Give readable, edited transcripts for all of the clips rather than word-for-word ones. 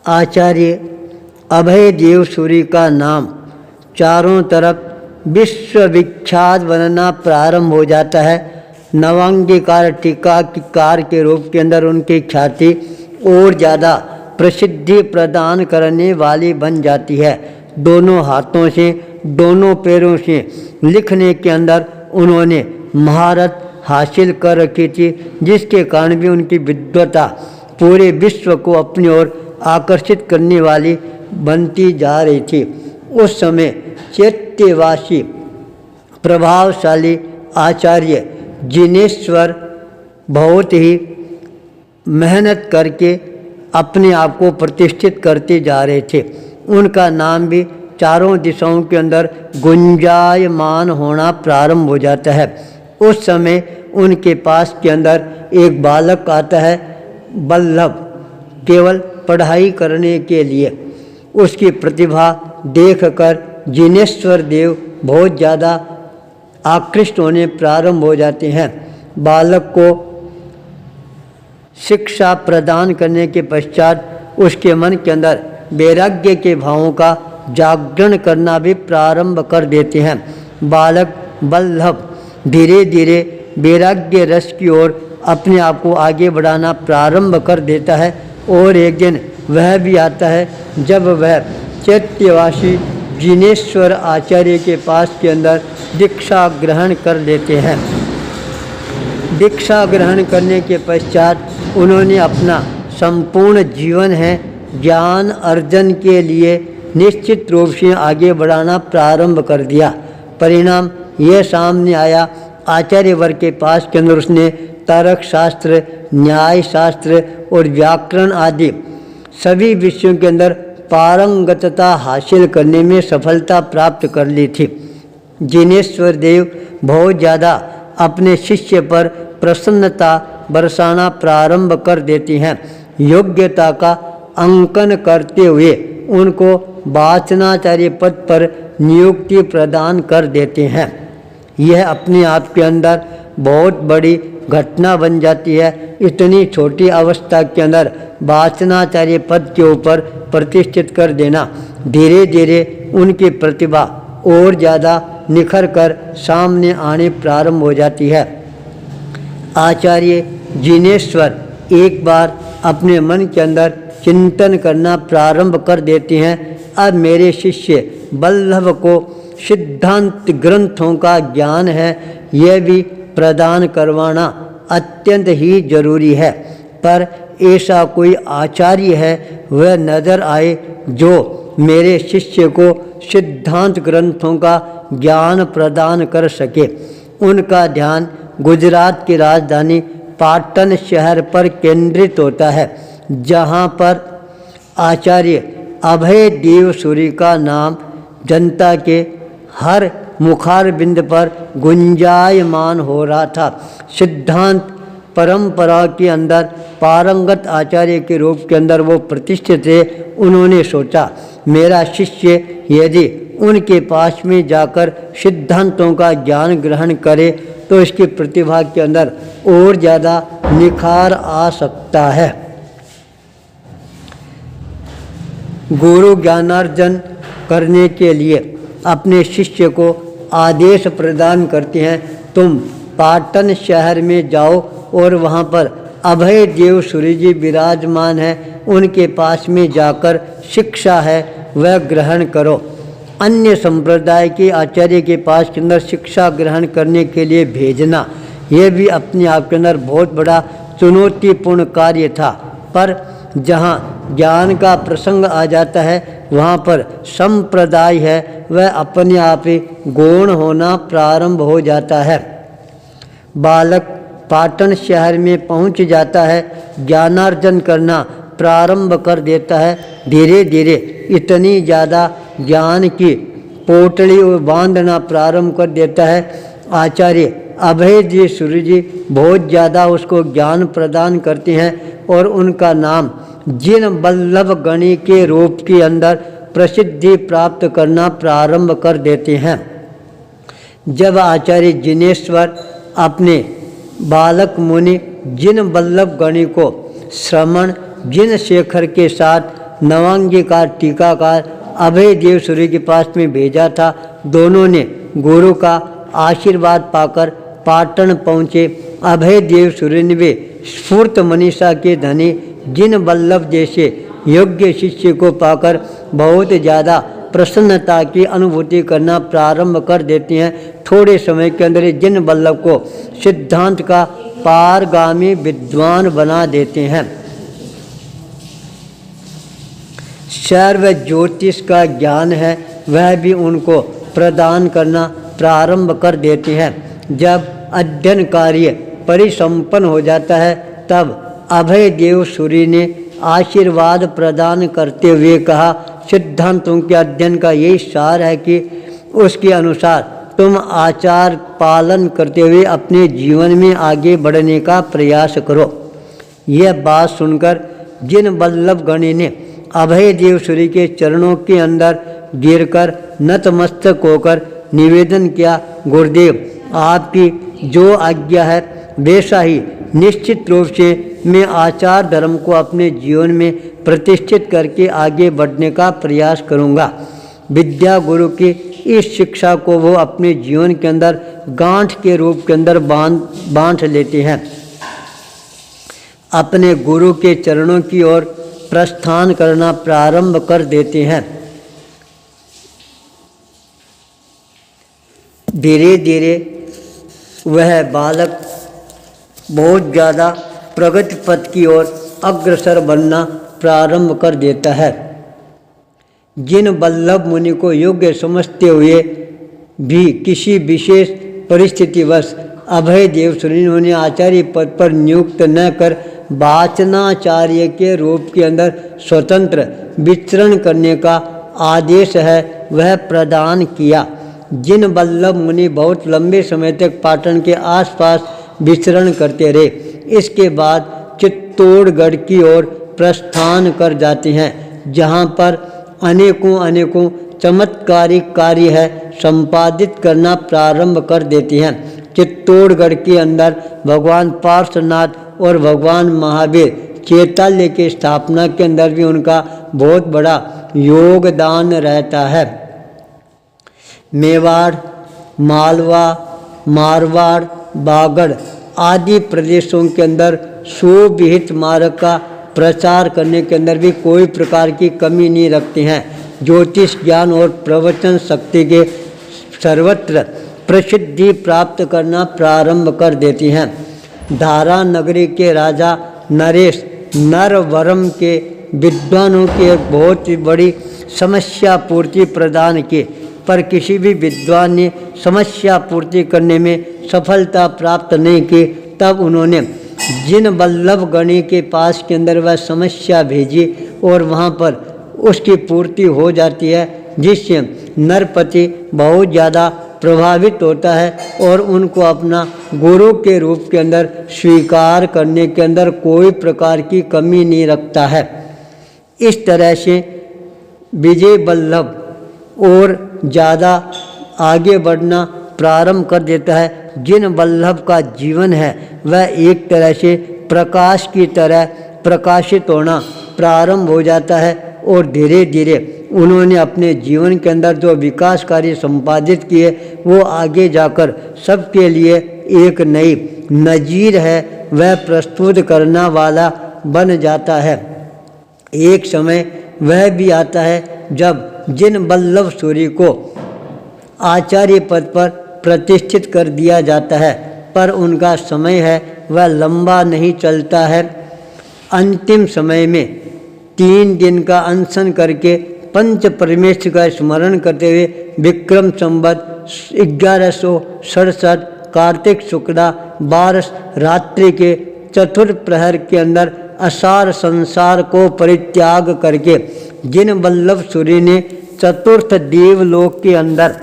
आचार्य अभय देव सूरी का नाम चारों तरफ विश्वविख्यात बनना प्रारंभ हो जाता है। नवांगीकार टीकाकार के रूप के अंदर उनकी ख्याति और ज़्यादा प्रसिद्धि प्रदान करने वाली बन जाती है। दोनों हाथों से, दोनों पैरों से लिखने के अंदर उन्होंने महारत हासिल कर रखी थी, जिसके कारण भी उनकी विद्वता पूरे विश्व को अपनी ओर आकर्षित करने वाली बनती जा रही थी। उस समय चैत्यवासी प्रभावशाली आचार्य जिनेश्वर बहुत ही मेहनत करके अपने आप को प्रतिष्ठित करते जा रहे थे। उनका नाम भी चारों दिशाओं के अंदर गुंजायमान होना प्रारंभ हो जाता है। उस समय उनके पास के अंदर एक बालक आता है, बल्लभ, केवल पढ़ाई करने के लिए। उसकी प्रतिभा देखकर जिनेश्वर देव बहुत ज़्यादा आकृष्ट होने प्रारंभ हो जाते हैं। बालक को शिक्षा प्रदान करने के पश्चात उसके मन के अंदर वैराग्य के भावों का जागरण करना भी प्रारंभ कर देते हैं। बालक बल्लभ धीरे धीरे वैराग्य रस की ओर अपने आप को आगे बढ़ाना प्रारंभ कर देता है। और एक दिन वह भी आता है जब वह चैत्यवासी जिनेश्वर आचार्य के पास के अंदर दीक्षा ग्रहण कर लेते हैं। दीक्षा ग्रहण करने के पश्चात उन्होंने अपना संपूर्ण जीवन है ज्ञान अर्जन के लिए निश्चित रूप से आगे बढ़ाना प्रारंभ कर दिया। परिणाम यह सामने आया, आचार्य वर्ग के पास के अंदर उसने तर्क शास्त्र, न्याय शास्त्र और व्याकरण आदि सभी विषयों के अंदर पारंगतता हासिल करने में सफलता प्राप्त कर ली थी। जिनेश्वर देव बहुत ज़्यादा अपने शिष्य पर प्रसन्नता बरसाना प्रारंभ कर देती हैं। योग्यता का अंकन करते हुए उनको वाचनाचार्य पद पर नियुक्ति प्रदान कर देते हैं। यह अपने आप के अंदर बहुत बड़ी घटना बन जाती है। इतनी छोटी अवस्था के अंदर वाचनाचार्य पद के ऊपर प्रतिष्ठित कर देना, धीरे धीरे उनकी प्रतिभा और ज़्यादा निखर कर सामने आने प्रारंभ हो जाती है। आचार्य जिनेश्वर एक बार अपने मन के अंदर चिंतन करना प्रारंभ कर देते हैं, अब मेरे शिष्य बल्लभ को सिद्धांत ग्रंथों का ज्ञान है, यह भी प्रदान करवाना अत्यंत ही जरूरी है। पर ऐसा कोई आचार्य है वह नज़र आए जो मेरे शिष्य को सिद्धांत ग्रंथों का ज्ञान प्रदान कर सके। उनका ध्यान गुजरात की राजधानी पाटन शहर पर केंद्रित होता है, जहाँ पर आचार्य अभय देव सूरी का नाम जनता के हर मुखारबिंद पर गुंजायमान हो रहा था। सिद्धांत परंपरा के अंदर पारंगत आचार्य के रूप के अंदर वो प्रतिष्ठित थे। उन्होंने सोचा मेरा शिष्य यदि उनके पास में जाकर सिद्धांतों का ज्ञान ग्रहण करे तो इसकी प्रतिभा के अंदर और ज़्यादा निखार आ सकता है। गुरु ज्ञानार्जन करने के लिए अपने शिष्य को आदेश प्रदान करते हैं, तुम पाटन शहर में जाओ और वहाँ पर अभय देव सूरी जी विराजमान है, उनके पास में जाकर शिक्षा है वह ग्रहण करो। अन्य संप्रदाय के आचार्य के पास के अंदर शिक्षा ग्रहण करने के लिए भेजना, यह भी अपने आप के अंदर बहुत बड़ा चुनौतीपूर्ण कार्य था। पर जहाँ ज्ञान का प्रसंग आ जाता है वहाँ पर संप्रदाय है वह अपने आप ही गौण होना प्रारंभ हो जाता है। बालक पाटन शहर में पहुँच जाता है, ज्ञानार्जन करना प्रारंभ कर देता है। धीरे धीरे इतनी ज़्यादा ज्ञान की पोटली बांधना प्रारंभ कर देता है। आचार्य अभय देव सूरी जी बहुत ज़्यादा उसको ज्ञान प्रदान करते हैं और उनका नाम जिन बल्लभ गणी के रूप के अंदर प्रसिद्धि प्राप्त करना प्रारंभ कर देते हैं। जब आचार्य जिनेश्वर अपने बालक मुनि जिन बल्लभ गणी को श्रमण जिन शेखर के साथ नवांगीकार टीकाकार अभय देव सूर्य के पास में भेजा था। दोनों ने गुरु का आशीर्वाद पाकर पाटन पहुँचे। अभय देव सूर्य ने वे स्फूर्त मनीषा के धनी जिन वल्लभ जैसे योग्य शिष्य को पाकर बहुत ज़्यादा प्रसन्नता की अनुभूति करना प्रारंभ कर देते हैं। थोड़े समय के अंदर जिन वल्लभ को सिद्धांत का पारगामी विद्वान बना देते हैं। सर्व ज्योतिष का ज्ञान है वह भी उनको प्रदान करना प्रारंभ कर देते हैं। जब अध्ययन कार्य परिसंपन्न हो जाता है तब अभय देव सूर्य ने आशीर्वाद प्रदान करते हुए कहा, सिद्धांतों के अध्ययन का यही सार है कि उसके अनुसार तुम आचार पालन करते हुए अपने जीवन में आगे बढ़ने का प्रयास करो। यह बात सुनकर जिन वल्लभ गणी ने अभय देव सूर्य के चरणों के अंदर गिरकर नतमस्तक होकर निवेदन किया, गुरुदेव आपकी जो आज्ञा है वैसा ही निश्चित रूप से मैं आचार धर्म को अपने जीवन में प्रतिष्ठित करके आगे बढ़ने का प्रयास करूंगा। विद्या गुरु की इस शिक्षा को वो अपने जीवन के अंदर गांठ के रूप के अंदर बांध लेते हैं। अपने गुरु के चरणों की ओर प्रस्थान करना प्रारंभ कर देते हैं। धीरे धीरे वह बालक बहुत ज़्यादा प्रगति पथ की ओर अग्रसर बनना प्रारंभ कर देता है। जिन वल्लभ मुनि को योग्य समझते हुए भी किसी विशेष परिस्थितिवश अभय देव सूर्य उन्हें आचार्य पद पर नियुक्त न कर वाचनाचार्य के रूप के अंदर स्वतंत्र विचरण करने का आदेश है वह प्रदान किया। जिन वल्लभ मुनि बहुत लंबे समय तक पाटन के आसपास विचरण करते रहे, इसके बाद चित्तौड़गढ़ की ओर प्रस्थान कर जाते हैं, जहां पर अनेकों चमत्कारिक कार्य है संपादित करना प्रारंभ कर देते हैं। चित्तौड़गढ़ के अंदर भगवान पार्श्वनाथ और भगवान महावीर चैताल्य की स्थापना के अंदर भी उनका बहुत बड़ा योगदान रहता है। मेवाड़, मालवा, मारवाड़, बागड़ आदि प्रदेशों के अंदर सुविहित मार्ग का प्रचार करने के अंदर भी कोई प्रकार की कमी नहीं रखते हैं। ज्योतिष ज्ञान और प्रवचन शक्ति के सर्वत्र प्रसिद्धि प्राप्त करना प्रारंभ कर देती हैं। धारा नगरी के राजा नरेश नरवरम के विद्वानों की एक बहुत ही बड़ी समस्या पूर्ति प्रदान की, पर किसी भी विद्वान ने समस्या पूर्ति करने में सफलता प्राप्त नहीं की। तब उन्होंने जिन वल्लभ गणी के पास के अंदर वह समस्या भेजी और वहाँ पर उसकी पूर्ति हो जाती है, जिससे नरपति बहुत ज़्यादा प्रभावित होता है और उनको अपना गुरु के रूप के अंदर स्वीकार करने के अंदर कोई प्रकार की कमी नहीं रखता है। इस तरह से विजय वल्लभ और ज़्यादा आगे बढ़ना प्रारंभ कर देता है। जिन वल्लभ का जीवन है वह एक तरह से प्रकाश की तरह प्रकाशित होना प्रारंभ हो जाता है और धीरे धीरे उन्होंने अपने जीवन के अंदर जो विकास कार्य संपादित किए वो आगे जाकर सबके लिए एक नई नज़ीर है वह प्रस्तुत करना वाला बन जाता है। एक समय वह भी आता है जब जिन वल्लभ सूर्य को आचार्य पद पर प्रतिष्ठित कर दिया जाता है, पर उनका समय है वह लंबा नहीं चलता है। अंतिम समय में 3 दिन का अनशन करके पंच परमेश्वर का स्मरण करते हुए विक्रम संवत 1167 कार्तिक शुक्ला 12 रात्रि के चतुर्थ प्रहर के अंदर असार संसार को परित्याग करके जिन वल्लभ सूर्य ने चतुर्थ देवलोक के अंदर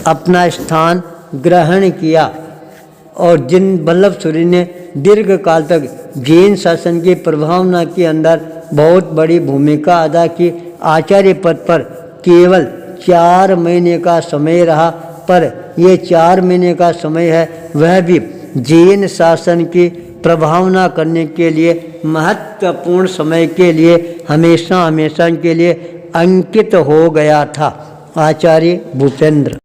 अपना स्थान ग्रहण किया और जिन वल्लभ सूर्य ने दीर्घ काल तक जैन शासन की प्रभावना के अंदर बहुत बड़ी भूमिका अदा की, आचार्य पद पर केवल 4 महीने का समय रहा, पर ये 4 महीने का समय है वह भी जैन शासन की प्रभावना करने के लिए महत्वपूर्ण समय के लिए हमेशा हमेशा के लिए अंकित हो गया था। आचार्य भूपेंद्र।